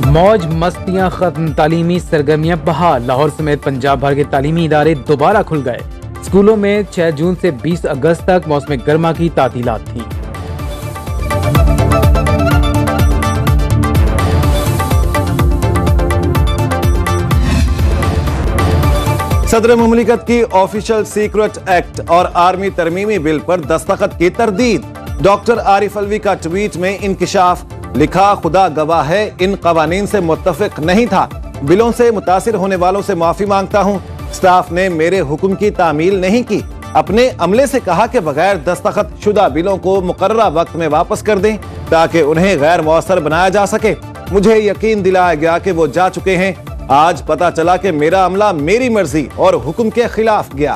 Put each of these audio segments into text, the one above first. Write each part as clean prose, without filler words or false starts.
मौज मस्तियां खत्म, तालीमी सरगर्मियां बहाल। लाहौर समेत पंजाब भर के तालीमी इदारे दोबारा खुल गए। स्कूलों में 6 जून से 20 अगस्त तक मौसम गर्मा की तातीलात थी। सदर मुमलिकत की ऑफिशियल सीक्रेट एक्ट और आर्मी तरमीमी बिल पर दस्तखत की तरदीद। डॉक्टर आरिफ अलवी का ट्वीट में इंकिशाफ, लिखा खुदा गवाह है इन कवानीन से मुत्तफिक नहीं था। बिलों से मुतासिर होने वालों से माफी मांगता हूँ। स्टाफ ने मेरे हुक्म की तामील नहीं की। अपने अमले से कहा कि बगैर दस्तखत शुदा बिलों को मुकर्ररा वक्त में वापस कर दें ताकि उन्हें गैर मौसर बनाया जा सके। मुझे यकीन दिलाया गया कि वो जा चुके हैं। आज पता चला कि मेरा अमला मेरी मर्जी और हुक्म के खिलाफ गया।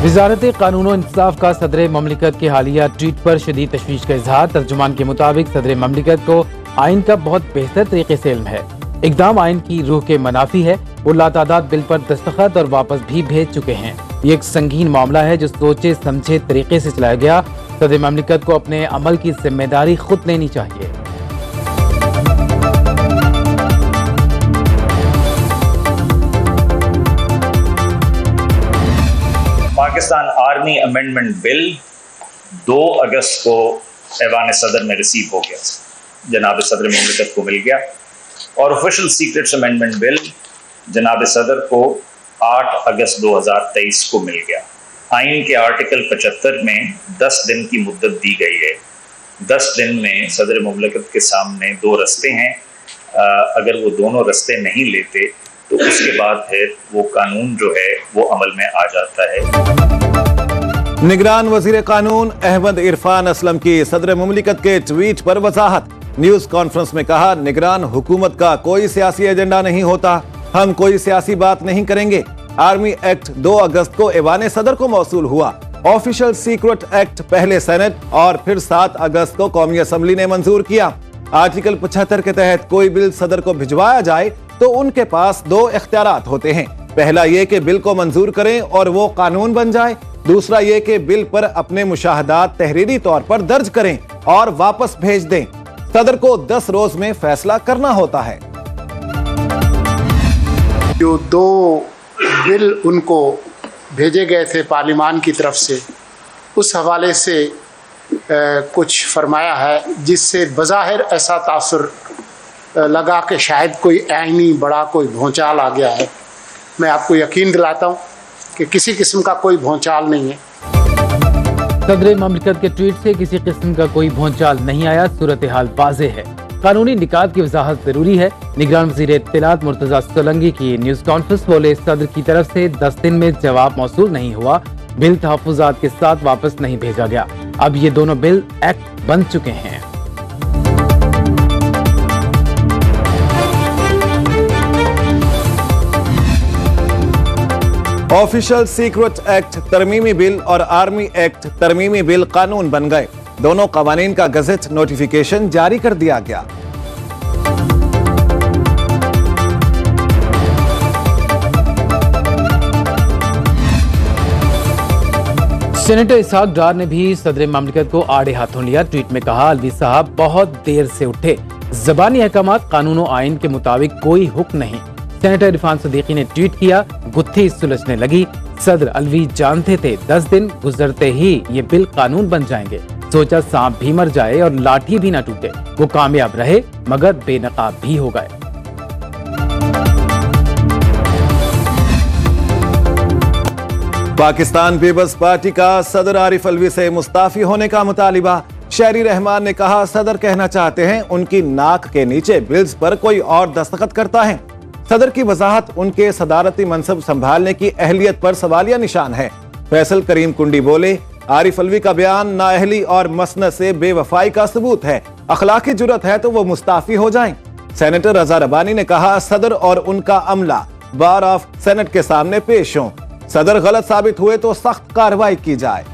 वज़ारत कानून और इंसाफ का सदर ममलिकत के हालिया ट्वीट पर शदीद तशवीश का इजहार। तर्जुमान के मुताबिक सदर ममलिकत को आइन का बहुत बेहतर तरीके से इल्म है। इक़दाम आइन की रूह के मनाफी है। वो लातादाद बिल पर दस्तखत और वापस भी भेज चुके हैं। ये एक संगीन मामला है जो सोचे समझे तरीके से चलाया गया। सदर ममलिकत को अपने अमल की जिम्मेदारी खुद लेनी चाहिए। पाकिस्तान आर्मी अमेंडमेंट बिल 2 अगस्त को ऐवान सदर में रिसीव हो गया, जनाब सदर मुमलिकत को मिल गया। और ऑफिशियल सीक्रेट्स अमेंडमेंट बिल जनाब सदर को 8 अगस्त 2023 को मिल गया। आइन के आर्टिकल 75 में 10 दिन की मुद्दत दी गई है। 10 दिन में सदर मुमलिकत के सामने 2 रस्ते हैं। अगर वो दोनों रस्ते नहीं लेते तो उसके बाद फिर वो कानून जो है वो अमल में आ जाता है। निगरान वजीर कानून अहमद इरफान असलम की सदर मुमलिकत के ट्वीट पर वजाहत। न्यूज कॉन्फ्रेंस में कहा, निगरान हुकूमत का कोई सियासी एजेंडा नहीं होता। हम कोई सियासी बात नहीं करेंगे। आर्मी एक्ट 2 अगस्त को ऐवान सदर को मौसूल हुआ। ऑफिशियल सीक्रेट एक्ट पहले सेनेट और फिर 7 अगस्त को कौमी असम्बली ने मंजूर किया। आर्टिकल 75 के तहत कोई बिल सदर को भिजवाया जाए तो उनके पास 2 इख्तियारात होते हैं। पहला ये कि बिल को मंजूर करें और वो कानून बन जाए। दूसरा ये कि बिल पर अपने मुशाहदात तहरीरी तौर पर दर्ज करें और वापस भेज दें। सदर को 10 रोज में फैसला करना होता है। जो 2 बिल उनको भेजे गए थे पार्लिमान की तरफ से, उस हवाले से कुछ फरमाया है जिससे बज़ाहिर ऐसा तासुर लगा कि शायद कोई आईनी बड़ा कोई भूचाल आ गया है। मैं आपको यकीन दिलाता हूँ कि किसी किस्म का कोई भूचाल नहीं है। सदर ममलिकत के ट्वीट से किसी किस्म का कोई भूचाल नहीं आया। सूरत हाल वाज़ेह है। कानूनी निकात की वजाहत जरूरी है। निगरान वज़ीर इत्तलात मुर्तज़ा सोलंकी की न्यूज कॉन्फ्रेंस बोले, सदर की तरफ से 10 दिन में जवाब मौसूल नहीं हुआ। बिल तहफ़्फ़ुज़ात के साथ वापस नहीं भेजा गया। अब ये दोनों बिल एक्ट बन चुके हैं। ऑफिशियल सीक्रेट एक्ट तरमीमी बिल और आर्मी एक्ट तरमीमी बिल कानून बन गए। दोनों कवानीन का गज़ेट नोटिफिकेशन जारी कर दिया गया। सेनेटर इसहाक डार ने भी सदर ममलिकत को आड़े हाथों लिया। ट्वीट में कहा, अलवी साहब बहुत देर से उठे। ज़बानी अहकामात कानून और आइन के मुताबिक कोई हुक्म नहीं। सेनेटर इरफान सदीकी ने ट्वीट किया, गुत्थी सुलझने लगी। सदर अलवी जानते थे 10 दिन गुजरते ही ये बिल कानून बन जाएंगे। सोचा सांप भी मर जाए और लाठी भी ना टूटे। वो कामयाब रहे मगर बेनकाब भी हो गए। पाकिस्तान पीपल्स पार्टी का सदर आरिफ अलवी से मुस्ताफी होने का मुतालिबा। शहरी रहमान ने कहा, सदर कहना चाहते हैं उनकी नाक के नीचे बिल्स पर कोई और दस्तखत करता है। सदर की वजाहत उनके सदारती मनसब संभालने की अहलियत पर सवालिया निशान है। फैसल करीम कुंडी बोले, आरिफ अलवी का बयान नाअहली और मसनद से बेवफाई का सबूत है। अखलाकी जुर्रत है तो वो मुस्ताफी हो जाएं। सेनेटर रजा रबानी ने कहा, सदर और उनका अमला बार ऑफ सेनेट के सामने पेश हों। सदर गलत साबित हुए तो सख्त कार्रवाई की जाए।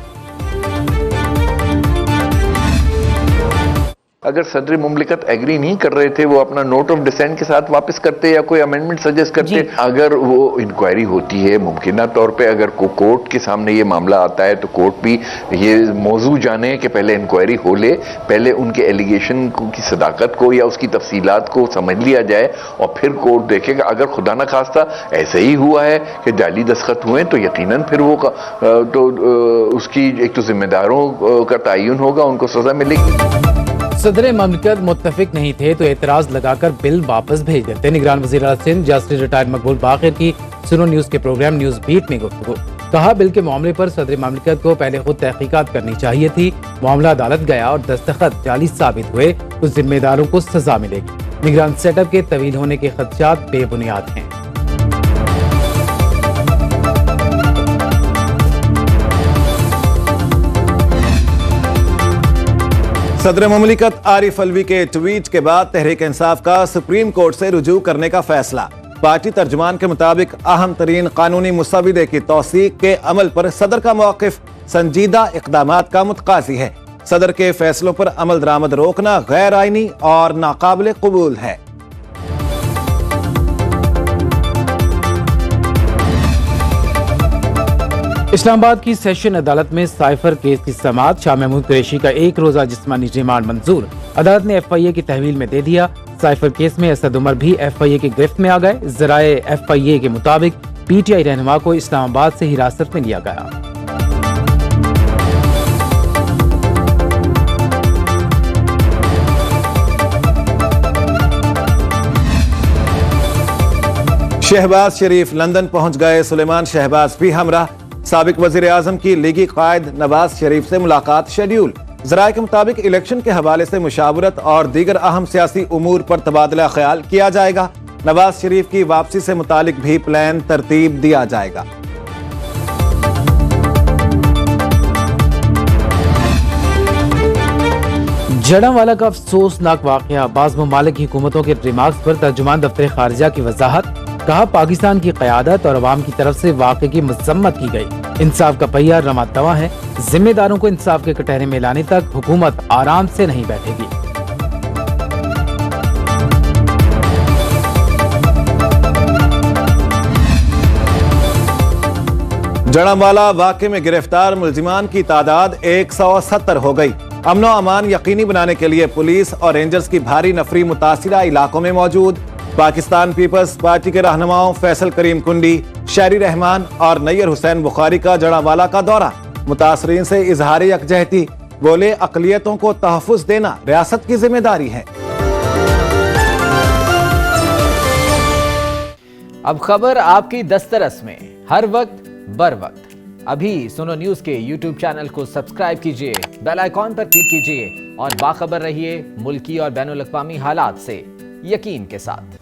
اگر صدر مملکت ایگری نہیں کر رہے تھے، وہ اپنا نوٹ آف ڈسینٹ کے ساتھ واپس کرتے یا کوئی امینڈمنٹ سجیسٹ کرتے. اگر وہ انکوائری ہوتی ہے، ممکنہ طور پہ اگر کورٹ کے سامنے یہ معاملہ آتا ہے تو کورٹ بھی یہ موضوع جانے کہ پہلے انکوائری ہو لے، پہلے ان کے ایلیگیشن کی صداقت کو یا اس کی تفصیلات کو سمجھ لیا جائے، اور پھر کورٹ دیکھے گا. اگر خدا نہ خواستہ ایسے ہی ہوا ہے کہ جعلی دستخط ہوئے تو یقیناً پھر وہ تو اس کی ایک تو ذمہ داروں کا تعین ہوگا، ان کو سزا ملے گی. صدر مملکت متفق نہیں تھے تو اعتراض لگا کر بل واپس بھیج دیتے. نگران وزیر اعلیٰ سندھ جسٹس ریٹائرڈ مقبول باقر کی سنو نیوز کے پروگرام نیوز بیٹ میں گفتگو. کہا بل کے معاملے پر صدر مملکت کو پہلے خود تحقیقات کرنی چاہیے تھی. معاملہ عدالت گیا اور دستخط جعلی ثابت ہوئے تو ذمہ داروں کو سزا ملے گی. نگران سیٹ اپ کے طویل ہونے کے خدشات بے بنیاد ہیں. صدر مملکت عارف علوی کے ٹویٹ کے بعد تحریک انصاف کا سپریم کورٹ سے رجوع کرنے کا فیصلہ. پارٹی ترجمان کے مطابق اہم ترین قانونی مسودے کی توثیق کے عمل پر صدر کا موقف سنجیدہ اقدامات کا متقاضی ہے. صدر کے فیصلوں پر عمل درآمد روکنا غیر آئینی اور ناقابل قبول ہے. اسلام آباد کی سیشن عدالت میں سائفر کیس کی سماعت. شاہ محمود قریشی کا 1 روزہ جسمانی ریمانڈ منظور. عدالت نے ایف آئی اے کی تحویل میں دے دیا. سائفر کیس میں اسد عمر بھی ایف آئی اے کی گرفت میں آ گئے. ذرائع ایف آئی اے کے مطابق پی ٹی آئی رہنما کو اسلام آباد سے حراست میں لیا گیا. شہباز شریف لندن پہنچ گئے. سلیمان شہباز بھی ہمراہ. سابق وزیر اعظم کی لیگی قائد نواز شریف سے ملاقات شیڈیول. ذرائع کے مطابق الیکشن کے حوالے سے مشاورت اور دیگر اہم سیاسی امور پر تبادلہ خیال کیا جائے گا. نواز شریف کی واپسی سے متعلق بھی پلان ترتیب دیا جائے گا. جڑاوالا کا افسوسناک واقعہ. بعض ممالک کی حکومتوں کے ریمارکس پر ترجمان دفتر خارجہ کی وضاحت. کہا پاکستان کی قیادت اور عوام کی طرف سے واقعے کی مذمت کی گئی. انصاف کا پہیہ رواں دواں ہے. ذمہ داروں کو انصاف کے کٹہرے میں لانے تک حکومت آرام سے نہیں بیٹھے گی. جڑاوالا واقعے میں گرفتار ملزمان کی تعداد 170 ہو گئی. امن و امان یقینی بنانے کے لیے پولیس اور رینجرز کی بھاری نفری متاثرہ علاقوں میں موجود. پاکستان پیپلز پارٹی کے رہنماؤں فیصل کریم کنڈی، شہری رحمان اور نیر حسین بخاری کا جڑاوالا کا دورہ. متاثرین سے اظہار یکجہتی. بولے اقلیتوں کو تحفظ دینا ریاست کی ذمہ داری ہے. اب خبر آپ کی دسترس میں، ہر وقت بر وقت. ابھی سنو نیوز کے یوٹیوب چینل کو سبسکرائب کیجئے، بیل آئیکن پر کلک کیجئے اور باخبر رہیے ملکی اور بین الاقوامی حالات سے یقین کے ساتھ.